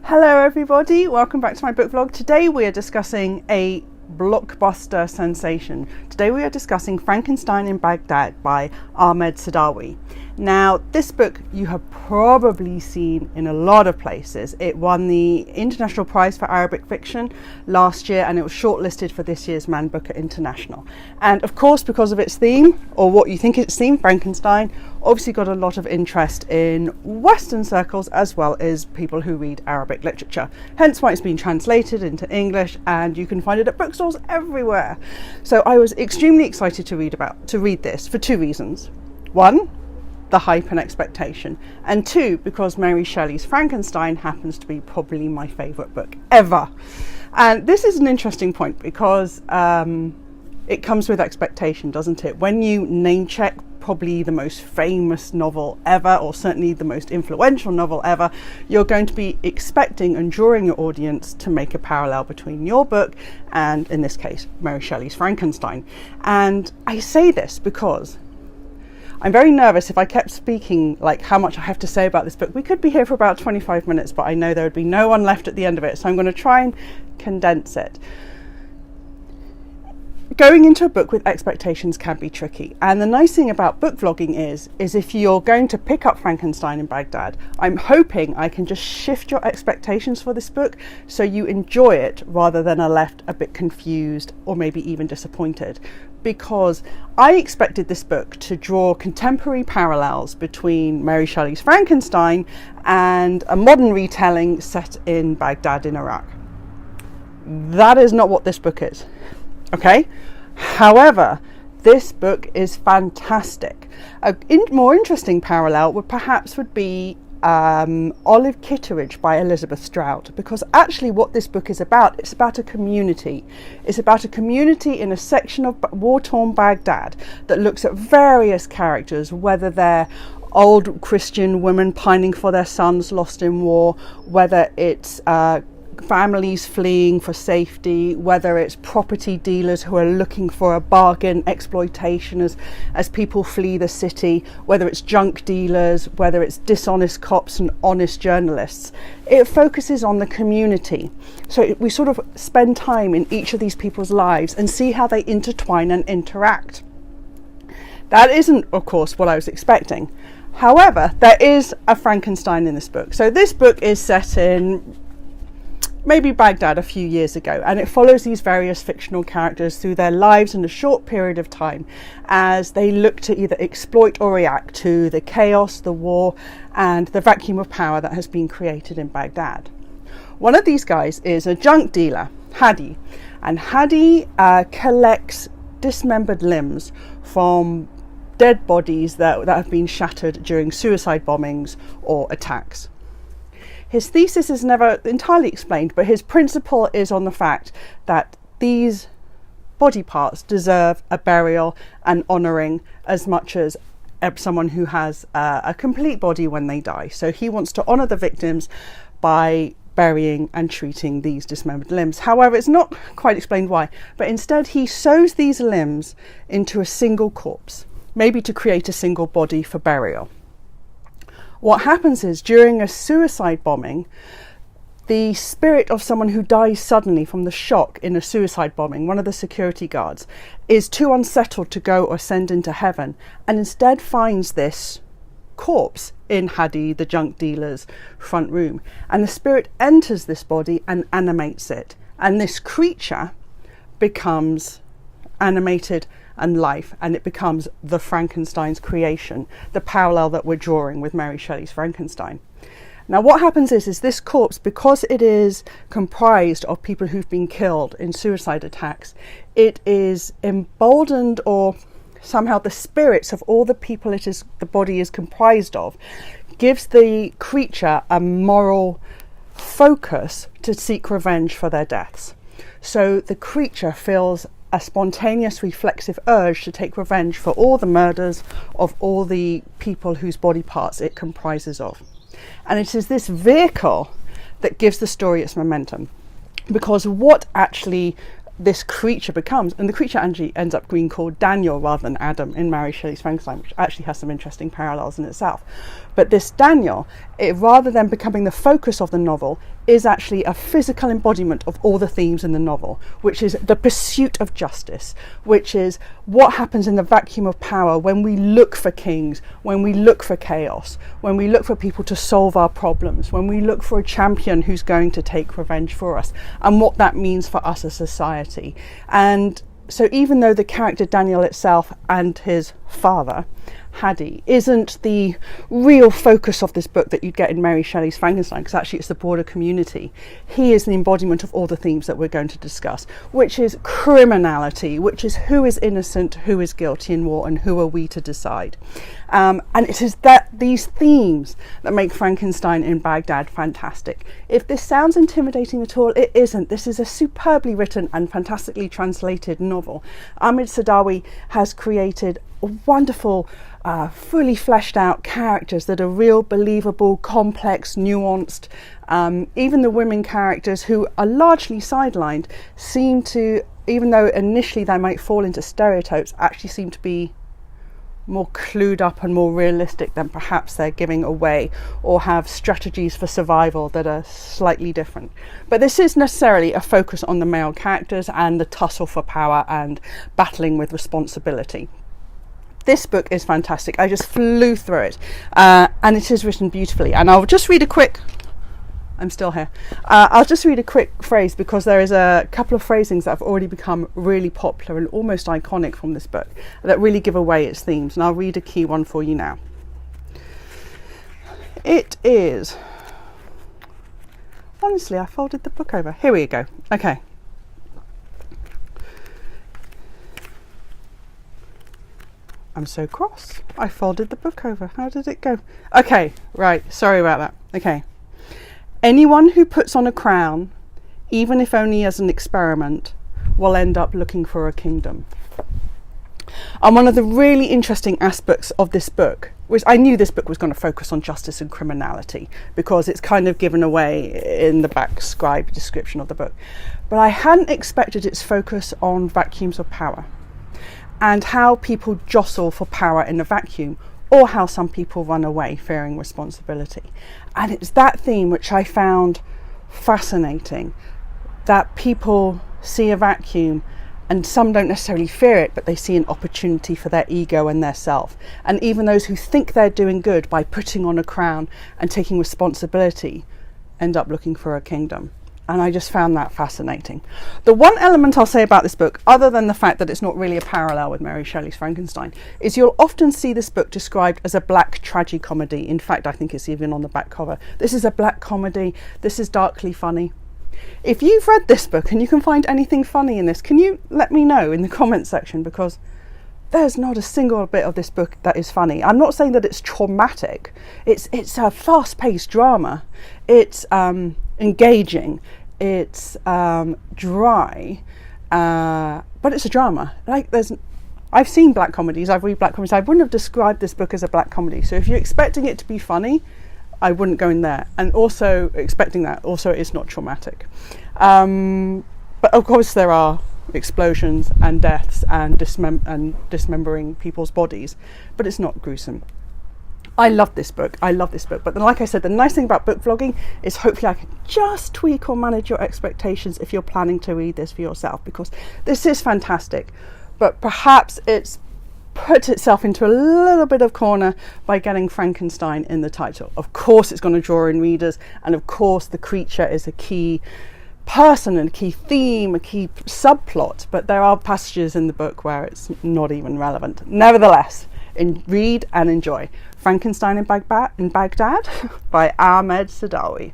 Hello everybody, welcome back to my book vlog. Today we are discussing a blockbuster sensation. Today we are discussing Frankenstein in Baghdad by Ahmed Saadawi. Now this book you have probably seen in a lot of places. It won the International Prize for Arabic Fiction last year and it was shortlisted for this year's Man Booker International. And of course, because of its theme, or what you think its theme, Frankenstein, obviously got a lot of interest in Western circles as well as people who read Arabic literature. Hence why it's been translated into English and you can find it at bookstores everywhere. So I was extremely excited to read this for two reasons. One, the hype and expectation, and two, because Mary Shelley's Frankenstein happens to be probably my favourite book ever. And this is an interesting point because it comes with expectation, doesn't it? When you name check probably the most famous novel ever, or certainly the most influential novel ever, you're going to be expecting and drawing your audience to make a parallel between your book and, in this case, Mary Shelley's Frankenstein. And I say this because I'm very nervous if I kept speaking like how much I have to say about this book. We could be here for about 25 minutes, but I know there would be no one left at the end of it. So I'm going to try and condense it. Going into a book with expectations can be tricky. And the nice thing about book vlogging is if you're going to pick up Frankenstein in Baghdad, I'm hoping I can just shift your expectations for this book so you enjoy it rather than are left a bit confused or maybe even disappointed. Because I expected this book to draw contemporary parallels between Mary Shelley's Frankenstein and a modern retelling set in Baghdad in Iraq. That is not what this book is. Okay, however, this book is fantastic. A more interesting parallel would be Olive Kitteridge by Elizabeth Strout, because actually what this book is about, it's about a community. It's about a community in a section of war-torn Baghdad that looks at various characters, whether they're old Christian women pining for their sons lost in war, whether it's families fleeing for safety, whether it's property dealers who are looking for a bargain exploitation as people flee the city, whether it's junk dealers, whether it's dishonest cops and honest journalists. It focuses on the community. So we sort of spend time in each of these people's lives and see how they intertwine and interact. That isn't, of course, what I was expecting. However, there is a Frankenstein in this book. So this book is set in maybe Baghdad a few years ago, and it follows these various fictional characters through their lives in a short period of time as they look to either exploit or react to the chaos, the war, and the vacuum of power that has been created in Baghdad. One of these guys is a junk dealer, Hadi, and Hadi collects dismembered limbs from dead bodies that have been shattered during suicide bombings or attacks. His thesis is never entirely explained, but his principle is on the fact that these body parts deserve a burial and honouring as much as someone who has a complete body when they die. So he wants to honour the victims by burying and treating these dismembered limbs. However, it's not quite explained why, but instead he sews these limbs into a single corpse, maybe to create a single body for burial. What happens is, during a suicide bombing, the spirit of someone who dies suddenly from the shock in a suicide bombing, one of the security guards, is too unsettled to go or ascend into heaven, and instead finds this corpse in Hadi, the junk dealer's front room. And the spirit enters this body and animates it. And this creature becomes animated and life, and it becomes the Frankenstein's creation, the parallel that we're drawing with Mary Shelley's Frankenstein. Now what happens is this corpse, because it is comprised of people who've been killed in suicide attacks, it is emboldened, or somehow the spirits of all the people the body is comprised of, gives the creature a moral focus to seek revenge for their deaths. So the creature feels a spontaneous reflexive urge to take revenge for all the murders of all the people whose body parts it comprises of. And it is this vehicle that gives the story its momentum, because what actually this creature becomes, and the creature actually ends up being called Daniel rather than Adam in Mary Shelley's Frankenstein, which actually has some interesting parallels in itself. But this Daniel, rather than becoming the focus of the novel, is actually a physical embodiment of all the themes in the novel, which is the pursuit of justice, which is what happens in the vacuum of power when we look for kings, when we look for chaos, when we look for people to solve our problems, when we look for a champion who's going to take revenge for us, and what that means for us as society. And so even though the character Daniel itself and his father, Hadi, isn't the real focus of this book that you'd get in Mary Shelley's Frankenstein, because actually it's the broader community, he is the embodiment of all the themes that we're going to discuss, which is criminality, which is who is innocent, who is guilty in war, and who are we to decide. And it is these themes that make Frankenstein in Baghdad fantastic. If this sounds intimidating at all, it isn't. This is a superbly written and fantastically translated novel. Ahmed Saadawi has created wonderful, fully fleshed out characters that are real, believable, complex, nuanced. Even the women characters, who are largely sidelined, seem to, even though initially they might fall into stereotypes, actually seem to be more clued up and more realistic than perhaps they're giving away, or have strategies for survival that are slightly different. But this is necessarily a focus on the male characters and the tussle for power and battling with responsibility. This book is fantastic. I just flew through it, and it is written beautifully. And I'll just read a quick, I'm still here. I'll just read a quick phrase, because there is a couple of phrasings that have already become really popular and almost iconic from this book that really give away its themes. And I'll read a key one for you now. It is, honestly, I folded the book over. Here we go. Okay. I'm so cross. I folded the book over. How did it go? Okay, right. Sorry about that. Okay. Anyone who puts on a crown, even if only as an experiment, will end up looking for a kingdom. And one of the really interesting aspects of this book was, I knew this book was going to focus on justice and criminality, because it's kind of given away in the back scribe description of the book. But I hadn't expected its focus on vacuums of power, and how people jostle for power in a vacuum, or how some people run away fearing responsibility. And it's that theme which I found fascinating, that people see a vacuum, and some don't necessarily fear it, but they see an opportunity for their ego and their self. And even those who think they're doing good by putting on a crown and taking responsibility end up looking for a kingdom. And I just found that fascinating. The one element I'll say about this book, other than the fact that it's not really a parallel with Mary Shelley's Frankenstein, is you'll often see this book described as a black tragicomedy. In fact, I think it's even on the back cover. This is a black comedy. This is darkly funny. If you've read this book and you can find anything funny in this, can you let me know in the comments section? Because there's not a single bit of this book that is funny. I'm not saying that it's traumatic. It's a fast-paced drama. It's engaging, it's dry, but it's a drama. I've seen black comedies, I've read black comedies. I wouldn't have described this book as a black comedy. So if you're expecting it to be funny, I wouldn't go in there. And also expecting that, also it's not traumatic. But of course there are explosions and deaths and dismembering people's bodies, but it's not gruesome. I love this book. But then, like I said, the nice thing about book vlogging is hopefully I can just tweak or manage your expectations if you're planning to read this for yourself, because this is fantastic. But perhaps it's put itself into a little bit of corner by getting Frankenstein in the title. Of course it's going to draw in readers, and of course the creature is a key person and a key theme, a key subplot, but there are passages in the book where it's not even relevant. Nevertheless, read and enjoy Frankenstein in Baghdad by Ahmed Saadawi.